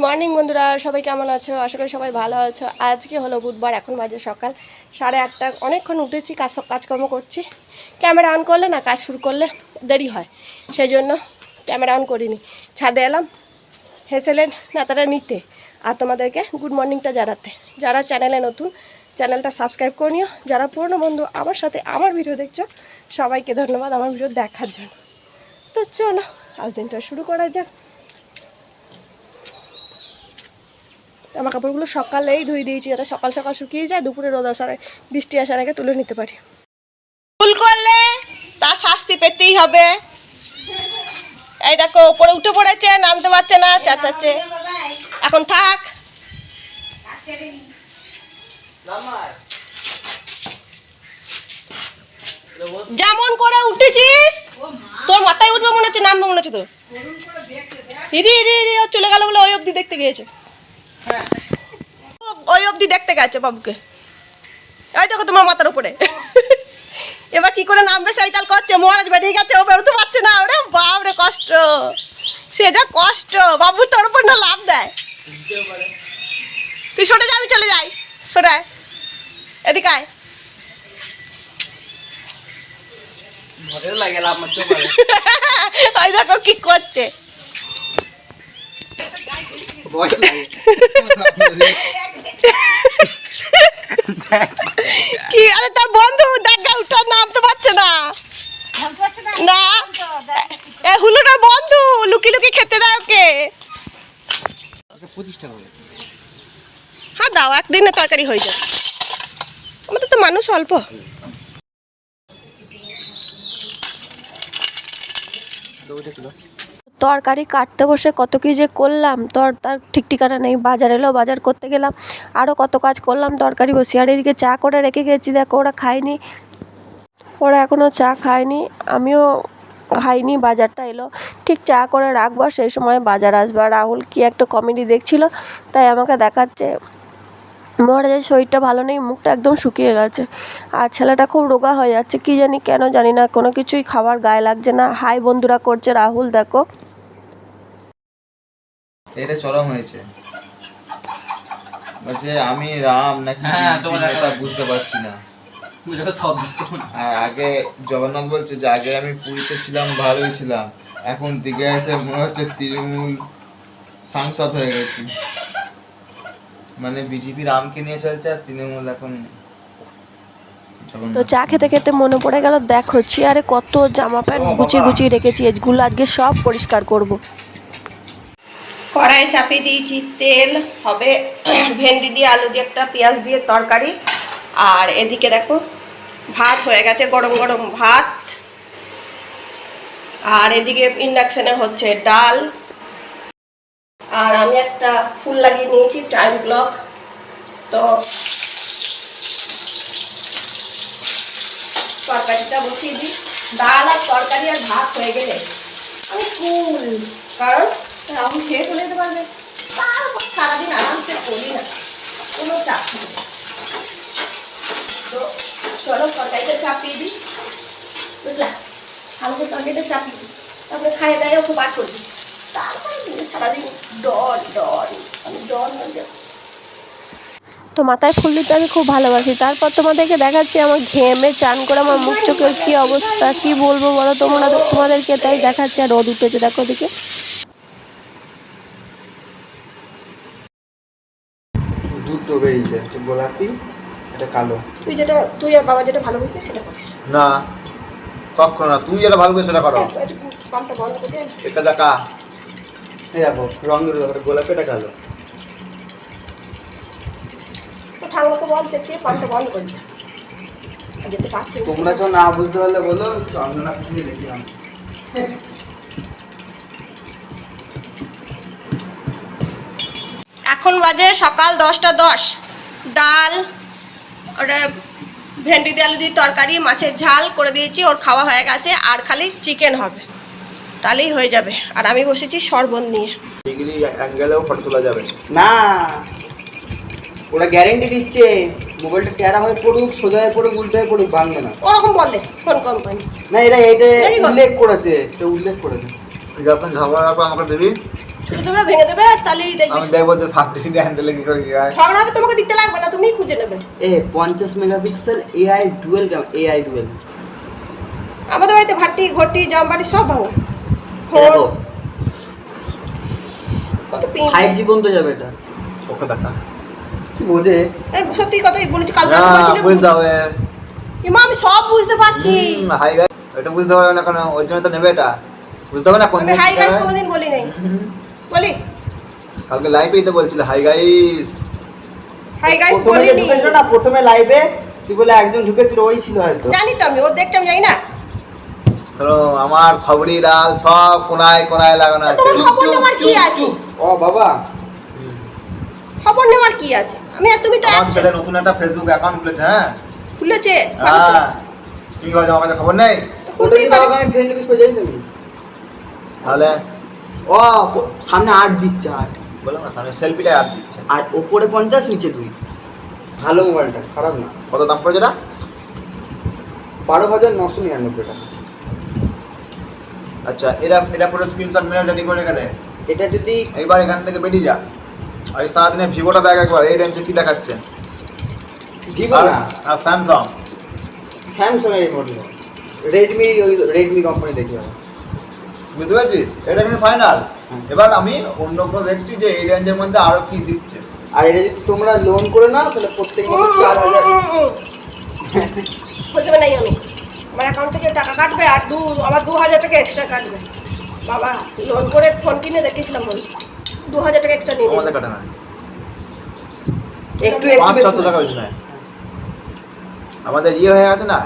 Morning বন্ধুরা, সবাই কেমন আছো? আশা করি সবাই ভালো আছো। আজকে হলো বুধবার, এখন বাজে সকাল 8:30। অনেকক্ষণ উঠেছি, কাজকর্ম করছি। ক্যামেরা অন করলে না, কাজ শুরু করলে দেরি হয়, সেই জন্য ক্যামেরা অন করিনি। ছাদে এলাম হেসেলের নাতাটা নিতে আর তোমাদেরকে গুড মর্নিংটা জানাতে। যারা চ্যানেলে নতুন, চ্যানেলটা সাবস্ক্রাইব করে নিও। যারা পুরনো বন্ধু আমার সাথে আমার ভিডিও দেখছো, সবাইকে ধন্যবাদ আমার ভিডিও দেখার জন্য। তো চলো আজ দিনটা শুরু করা যাক। জামা কাপড়গুলো সকালেই ধুয়ে দিয়েছি, যাতে সকাল সকাল শুকিয়ে যায়, দুপুরে রোদ আসার বৃষ্টি আসার আগে তুলে নিতে পারি। ভুল করলে তার শাস্তি পেতেই হবে। এই দেখো উপরে উঠে পড়েছে, নামতে পারছে না, চাচাচ্ছে। এখন থাক। যেমন করে উঠেছিস তোর মাথায় উঠবে মনে হচ্ছে, নামবে মনে হচ্ছে তো। হিরি হিরি হিরি চলে গেল বলে ওই অবধি দেখতে গিয়েছে। ওই অবধি দেখতে গেছে বাবুকে। ওই দেখো তোমার মাথার উপরে। এবার কি করে নামবে সেই তাল করছে। মহারাজ বেরিয়ে গেছে, ও বেরোতে পারছে না। ওরে বাপ রে, কষ্ট, সে যা কষ্ট। বাবু তোর উপর না লাভ দেয়। তুই সরে যাবি, চলে যাই, সরায় এদিকে আয়। ওই দেখো কি করছে। কি আরে তার বন্ধু ডাকা উঠার নামতে পারছে না। না হুলুটার বন্ধু লুকি লুকি খেতে দেয় ওকে। হ্যাঁ দাও, একদিনে তরকারি হয়ে যায়। আমাদের তো মানুষ অল্প। তরকারি কাটতে বসে কত কি যে করলাম, তার ঠিক ঠিকানা নেই। বাজার এলো, বাজার করতে গেলাম, আরও কত কাজ করলাম। তরকারি বসিয়ে আর এদিকে চা করে রেখে গেছি। দেখো ওরা খায়নি, ওরা এখনও চা খায়নি, আমিও খাইনি। বাজারটা এলো, ঠিক চা করে রাখবো, সেই সময় বাজার আসবে। আর রাহুল কি একটা কমেডি দেখছিল, তাই আমাকে দেখাচ্ছে মহারাজের শরীরটা ভালো নেই, মুখটা একদম শুকিয়ে গেছে। আর ছেলেটা খুব রোগা হয়ে যাচ্ছে, কি জানি কেন, জানি না, কোনো কিছুই খাবার গায়ে লাগছে না। হাই বন্ধুরা করছে রাহুল, দেখো এটা চরম হয়েছে। বলছে আমি রাম নাকি তা বুঝতে পারছি না। আর আগে জগন্নাথ বলছে যে আগে আমি পুরীতে ছিলাম, ভালোই ছিলাম, এখন দিকে এসে মনে হচ্ছে তৃণমূল সাংসদ হয়ে গেছি। মানে বিজেপি রামকে নিয়ে চলছে আর তৃণমূল এখন। তো চা খেতে খেতে মনে পড়ে গেল, দেখো চেয়ারে কত জামা প্যান্ট গুছিয়ে গুছিয়ে রেখেছি, এগুলো আজকে সব পরিষ্কার করব। কড়াই চাপিয়ে দিয়েছি, তেল হবে ভেন্ডি দিয়ে আলু দিয়ে একটা পেঁয়াজ দিয়ে তরকারি। আর এদিকে দেখো ভাত হয়ে গেছে, গরম গরম ভাত। আর এদিকে ইন্ডাকশনে হচ্ছে ডাল। আর আমি একটা ফুল লাগিয়ে নিয়েছি, টাইম ক্লক। তো তরকারিটা বসিয়ে দিই। ডাল আর তরকারি আর ভাত হয়ে গেলে আমি ফুল, কারণ রাহুল খেয়ে চলে যেতে পারবে। তারপর সারাদিন আরামসে করি না, কোনো চাপ নেই। তো চলো তরকারিটা চাপিয়ে দিই, বুঝলা? আমাকে তরকারিটা চাপিয়ে দিই, তারপরে খাইয়ে দাইয়ে ওকে বার করে দিই। তারপরে সারাদিন ডল ডল, আমি ডল হয়ে যাবো। তো মাথায় ফুল দিতে আমি খুব ভালোবাসি। তারপর তোমাদেরকে দেখাচ্ছি আমার ঘেমে চান করে আমার মুখ চোখের কী অবস্থা, কি বলবো বলো তোমরা, তোমাদেরকে তাই দেখাচ্ছি। আর রোদ উঠেছে দেখো ওদিকে। দুধ তো বেরিয়েছে, গোলাপি, এটা কালো। তুই আর বাবা যেটা ভালো বুঝবি সেটা করিস না, কখনো না। তুই যেটা ভালো বুঝবি সেটা করো। পাম্পটা বন্ধ করে এটা দেখা, এই দেখো রঙের গোলাপি, এটা কালো। ঠাকুমাকে বল চেঁচিয়ে পাম্পটা বন্ধ করে দিতে। যেতে পারছি তোমরা কেউ না বুঝতে পারলে বলো, চন্দনা খুঁজে দেখলাম। এখন বাজে সকাল 10:10। ডাল, ওটা ভেন্ডি দিয়ে আলু দিয়ে তরকারি, মাছের ঝাল করে দিয়েছি, ওর খাওয়া হয়ে গেছে। আর খালি চিকেন হবে, তাহলেই হয়ে যাবে। আর আমি বসেছি শরবত নিয়ে। ডিগ্রি অ্যাঙ্গেলেও ফটো তোলা যাবে না, ওরা গ্যারেন্টি দিচ্ছে মোবাইলটা টেরা হয়ে পড়ুক, সোজা হয়ে পড়ুক, উল্টো হয়ে পড়ুক, ভাঙবে না। ওরকম বলে কোন কোম্পানি? না, এটা উল্লেখ করেছে, এটা উল্লেখ করেছে। যখন ঝগড়া আমাকে দিবি ছুটে দেবে, ভেঙে দেবে, তাহলেই দেখবে। আমি দেখবো যে 7 হ্যান্ডেলে কি করে কি হয়। ঝগড়া হবে, তোমাকে দিতে লাগবে না, তুমিই খুঁজে নেবে। 50 megapixel AI dual AI dual. আমাদের বাড়িতে ভাটি ঘটি জামবাড়ি সব ভাঙো। দেখো কত পিন 5G পর্যন্ত যাবে এটা। ওকে দেখা কি বোঝে? সত্যি কথাই বলেছি, কালকে না বলেছিলে। বুঝতে হবে। মা আমি সব বুঝতে পারছি। হাই গাইস, এটা বুঝতে পারবে না কেন? ওই জন্য তো নেবে এটা, বুঝতে হবে না কোন আমি দিন হাই কি গাইস হবে? কোনোদিন বলি নাই। বলি কালকে লাইভেই তো বলছিল হাই গাইস। হাই গাইস প্রথমে যে বলিনি। ঢুকেছিল না, প্রথমে লাইভে তুই বলে একজন ঢুকেছিল, ওই ছিল হয়তো। জানি তো আমি, ওর দেখতে আমি জানি না। ধরো আমার খবরি লাল সব কোনায় কোনায় লাগানো আছে। তোমার খবর নেওয়ার কি আছে? ও বাবা, খবর নেওয়ার কি আছে? আমি আর তুমি তো আমার এক ছেলে নতুন একটা ফেসবুক অ্যাকাউন্ট খুলেছে। হ্যাঁ খুলেছে, ভালো তো। হ্যাঁ, কি হয় আমার কাছে খবর নেই? তো ওটা খুলতেই কি পারে। বাবা, আমি ফ্রেন্ড রিকোয়েস্ট পেয়ে যাই তুমি। তাহলে ও সামনে 8 দিচ্ছে, 8। বলো না, সামনে সেলফিটা আর দিচ্ছে। আর ওপরে 50, নিচে 2। ভালো মোবাইলটা, খারাপ না। কত দাম পড়েছে এটা? 12,999 টাকা। আচ্ছা, এটা পুরো স্ক্রিনশট মেরে রেডি করে রেখে দে। এটা যদি এইবার এখান থেকে বেরিয়ে যা। আর এই সারাদিনে ভিভোটা দেখ একবার, এই রেঞ্জে কি দেখাচ্ছে? ভিভো না, আর স্যামসাং। স্যামসাং এর মডেল, রেডমি, ওই রেডমি কোম্পানি দেখি হবে। বুঝতে পারছিস? এটা কিন্তু ফাইনাল। এবার আমি অন্য কোনো দেখছি যে এই রেঞ্জের মধ্যে আরো কি দিচ্ছে। আর এটা যদি তোমরা লোন করে নাও তাহলে প্রত্যেক মাসে 4,000। বলতে নাই আমি, আমার অ্যাকাউন্ট থেকে টাকা কাটবে আর আবার 2,000 টাকা এক্সট্রা কাটবে। বাবা লোন করে ফোন কিনে রেখেছিলাম, বলি 2,000 টাকা এক্সট্রা নিয়ে আমাদের নেবে। কাটে না, একটু 500-600 বেশি টাকা বেশি নয়। আমাদের ইয়ে হয়ে গেছে না,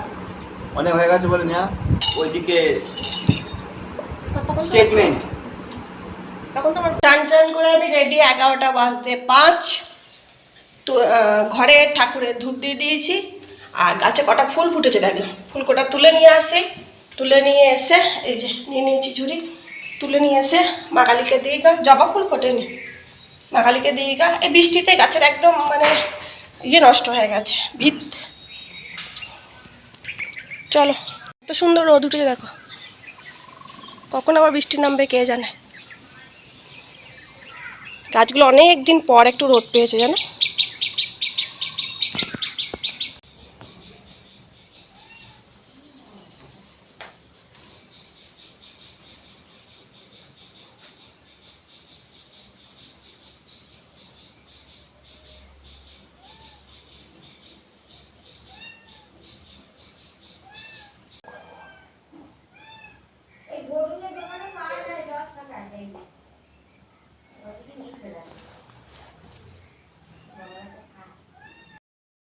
অনেক হয়ে গেছে বলে নেওয়া। ওইদিকে স্টেটমেন্ট। তখন তো আমার টান করে আমি রেডি, 11টা বাজতে 5। তো ঘরে ঠাকুরের ধূপ দিয়ে দিয়েছি, আর গাছে কটা ফুল ফুটেছে দেখলাম, ফুল কটা তুলে নিয়ে আসি। তুলে নিয়ে এসে এই যে নিয়ে নিয়েছি ঝুড়ি, তুলে নিয়ে এসে মা কালীকে দিই গা। জবা ফুল ফোটেনি, মা কালীকে দিই গা। এই বৃষ্টিতে গাছের একদম মানে ইয়ে নষ্ট হয়ে গেছে, ভিত। চলো, এত সুন্দর রোদ উঠেছে দেখো, কখন আবার বৃষ্টি নামবে কে জানে। গাছগুলো অনেক দিন পর একটু রোদ পেয়েছে জানো।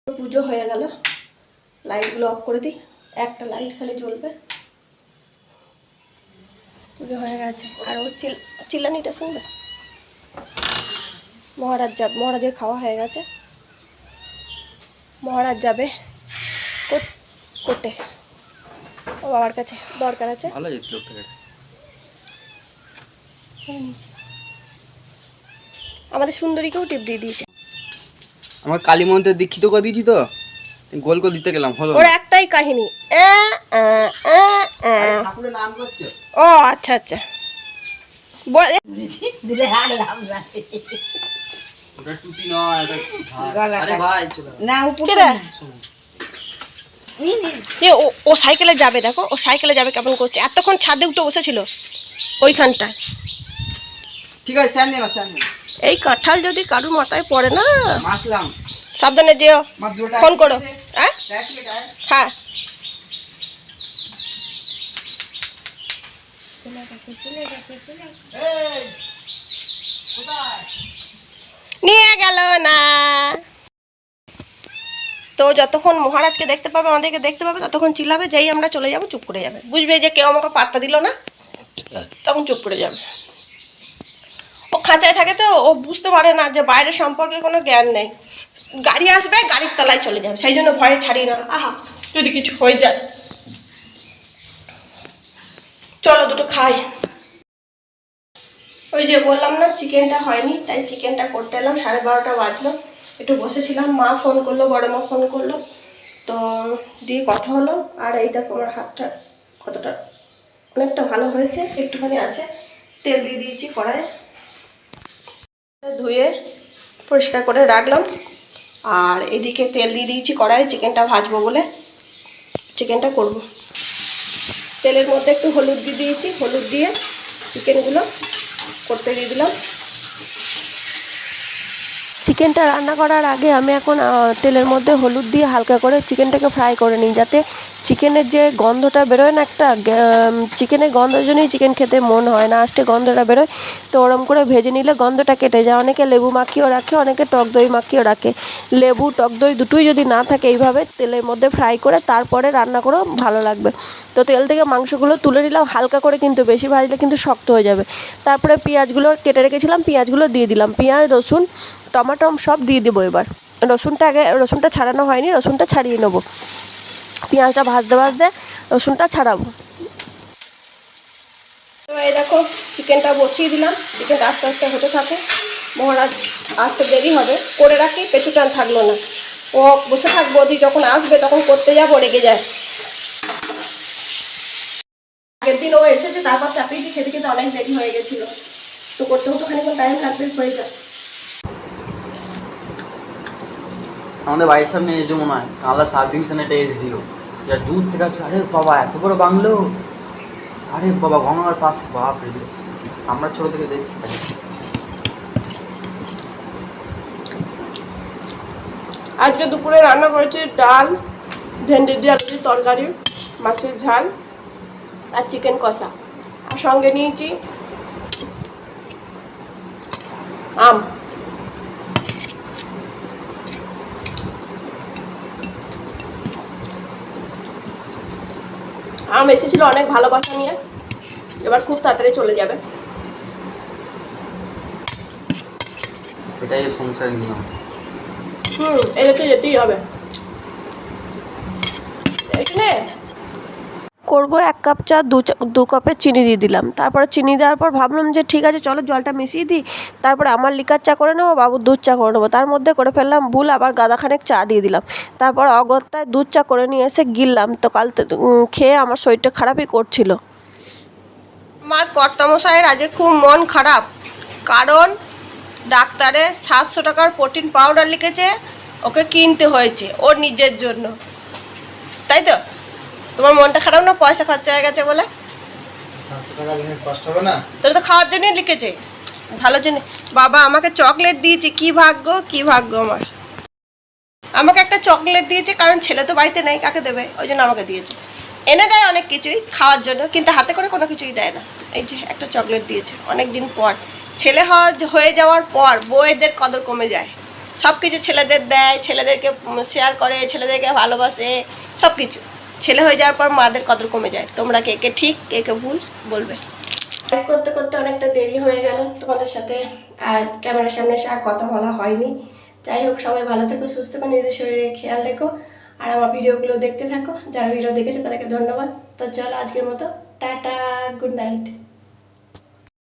পুজো হয়ে গেল, লাইটগুলো অফ করে দিই, একটা লাইট খালি জ্বলবে। পুজো হয়ে গেছে, আর ও চিল্লানিটা শুনবে। মহারাজের খাওয়া হয়ে গেছে। মহারাজ যাবে কোর্টে, ও বাবার কাছে দরকার আছে। ভালো যেত লোকটাকে। আমাদের সুন্দরীকেও টিপ দিয়ে দিয়েছে। আমার কালী মন্ত্রে দীক্ষিত করে দিয়েছি তো, গোল করে দিতে গেলাম, হলো ওর একটাই কাহিনী, ঠাকুরের নাম করছে। ও আচ্ছা আচ্ছা। ওটা টুটি নয়, আরে ভাই চলো না কেডা? ও সাইকেলে যাবে, দেখো ও সাইকেলে যাবে কেমন করছে। এতক্ষণ ছাদে উঠে বসেছিল ওইখানটায়। ঠিক আছে, স্যান্ড নেবা, স্যান্ড নেবা। এই কাঁঠাল যদি কারুর মাথায় পড়ে না, মাসলাম সাবধানে যেও, মা, দুটো ফোন করো। হ্যাঁ হ্যাঁ, নিয়ে গেল না। তো যতক্ষণ মহারাজকে দেখতে পাবে, আমাদেরকে দেখতে পাবে, ততক্ষণ চিল্লাবে। যেই আমরা চলে যাব চুপ করে যাবে, বুঝবে যে কেউ আমাকে পাত্তা দিল না, তখন চুপ করে যাবে। ও খাঁচায় থাকে তো, ও বুঝতে পারে না যে বাইরের সম্পর্কে কোনো জ্ঞান নেই। গাড়ি আসবে, গাড়ির তলায় চলে যাবে, সেই জন্য ভয়ে ছাড়ি না। আহা যদি কিছু হয়ে যায়। চলো দুটো খাই। ওই যে বললাম না চিকেনটা হয়নি, তাই চিকেনটা করতে এলাম। 12:30 বাজলো, একটু বসেছিলাম। মা ফোন করলো, বড় মা ফোন করলো, তো দিয়ে কথা হলো। আর এই দেখো আমার হাতটা কতটা, অনেকটা ভালো হয়েছে, একটুখানি আছে। তেল দিয়ে দিয়েছি কড়াইয়ে, ধুয়ে পরিষ্কার করে রাখলাম। আর এদিকে তেল দিয়ে দিয়েছি কড়াই, চিকেনটা ভাজবো বলে চিকেনটা করব। তেলের মধ্যে একটু হলুদ দিয়ে দিয়েছি, হলুদ দিয়ে চিকেনগুলো করতে দিয়ে দিলাম। চিকেনটা রান্না করার আগে আমি এখন তেলের মধ্যে হলুদ দিয়ে হালকা করে চিকেনটাকে ফ্রাই করে নিই, যাতে চিকেনের যে গন্ধটা বেরোয় না, একটা চিকেনের গন্ধের জন্যই চিকেন খেতে মন হয় না, আস্তে গন্ধটা বেরোয়। তো ওরম করে ভেজে নিলে গন্ধটা কেটে যায়। অনেকে লেবু মাখিয়েও রাখে, অনেকে টক দই মাখিয়েও রাখে। লেবু টক দই দুটোই যদি না থাকে, এইভাবে তেলের মধ্যে ফ্রাই করে তারপরে রান্না করেও ভালো লাগবে। তো তেল থেকে মাংসগুলো তুলে নিলাম হালকা করে, কিন্তু বেশি ভাজলে কিন্তু শক্ত হয়ে যাবে। তারপরে পেঁয়াজগুলো কেটে রেখেছিলাম, পেঁয়াজগুলো দিয়ে দিলাম। পেঁয়াজ, রসুন, টমেটো সব দিয়ে দেবো। এবার রসুনটা ছাড়ানো হয়নি, রসুনটা ছাড়িয়ে নেবো। পেঁয়াজটা ভাজতে ভাজতে রসুনটা ছাড়াবো। তো এই দেখো চিকেনটা বসিয়ে দিলাম, চিকেনটা আস্তে আস্তে হতে থাকে। মহারাজ আসতে দেরি হবে, করে রাখি, পেছু টান থাকলো না। ও বসে থাকবো, ওদি যখন আসবে তখন করতে যাবো, রেগে যায়। আগের দিন ও এসেছে, তারপর চাপিয়েছি, খেতে খেতে অনেক দেরি হয়ে গেছিলো। তো করতে হতো খানিকক্ষণ টাইম লাগবে, হয়ে যায়। আমাদের বাড়ির সামনে এসডি মনে হয়, কানলা সাব ডিভিশনে একটা এসডিও, যা দূর থেকে আসবে, আরে বাবা এত বড় বাংলো, আরে বাবা গঙ্গার পাশে, বাপ রে। আমরা ছোটো থেকে দেখছি। আজকে দুপুরে রান্না করেছি ডাল, ভেন্ডি দিয়ে আলু দিয়ে তরকারি, মাছের ঝাল আর চিকেন কষা। আর সঙ্গে নিয়েছি আম। আম এসেছিল অনেক ভালোবাসা নিয়ে, এবার খুব তাড়াতাড়ি চলে যাবে। এটাই সংসারের নিয়ম। এটা তো যেতেই হবে। করবো 1 কাপ চা, 2 কাপের চিনি দিয়ে দিলাম। তারপরে চিনি দেওয়ার পর ভাবলাম যে ঠিক আছে চলো জলটা মিশিয়ে দিই, তারপরে আমার লিকার চা করে নেবো, বাবুর দুধ চা করে নেবো। তার মধ্যে করে ফেললাম ভুল, আবার গাদাখানেক চা দিয়ে দিলাম। তারপর অগত্যায় দুধ চা করে নিয়ে এসে গিললাম। তো কাল খেয়ে আমার শরীরটা খারাপই করছিল। আমার কর্তামশাইয়ের আজকে খুব মন খারাপ, কারণ ডাক্তারে 700 টাকার প্রোটিন পাউডার লিখেছে, ওকে কিনতে হয়েছে ওর নিজের জন্য। তাই তো? তোমার মনটা খারাপ না, পয়সা খরচা হয়ে গেছে বলে? 500 টাকা দিনে কষ্ট হবে না? তোর তো খাওয়ার জন্যই লিখেছে, ভালোর জন্য। বাবা আমাকে চকলেট দিয়েছে, কি ভাগ্য, কি ভাগ্য আমার। আমাকে একটা চকলেট দিয়েছে, কারণ ছেলে তো বাড়িতে নেই, কাকে দেবে, ওই জন্য আমাকে দিয়েছে। এনে দেয় অনেক কিছুই খাওয়ার জন্য, কিন্তু হাতে করে কোনো কিছুই দেয় না। এই যে একটা চকলেট দিয়েছে অনেক দিন পর। ছেলে হয়ে যাওয়ার পর বউয়েদের কদর কমে যায়। সব কিছু ছেলেদের দেয়, ছেলেদেরকে শেয়ার করে, ছেলেদেরকে ভালোবাসে, সব কিছু। ছেলে হয়ে যাওয়ার পর মাদের কদর কমে যায়। তোমরা কে কে ঠিক, কে কে ভুল বলবে। করতে করতে অনেকটা দেরি হয়ে গেল তোমাদের সাথে, আর ক্যামেরার সামনে এসে আর কথা বলা হয়নি। যাই হোক, সবাই ভালো থেকো, সুস্থ থেকো, নিজেদের শরীরে খেয়াল রেখো, আর আমার ভিডিওগুলো দেখতে থাকো। যারা ভিডিও দেখেছে তাদেরকে ধন্যবাদ। তো চলো আজকের মতো টাটা, গুড নাইট।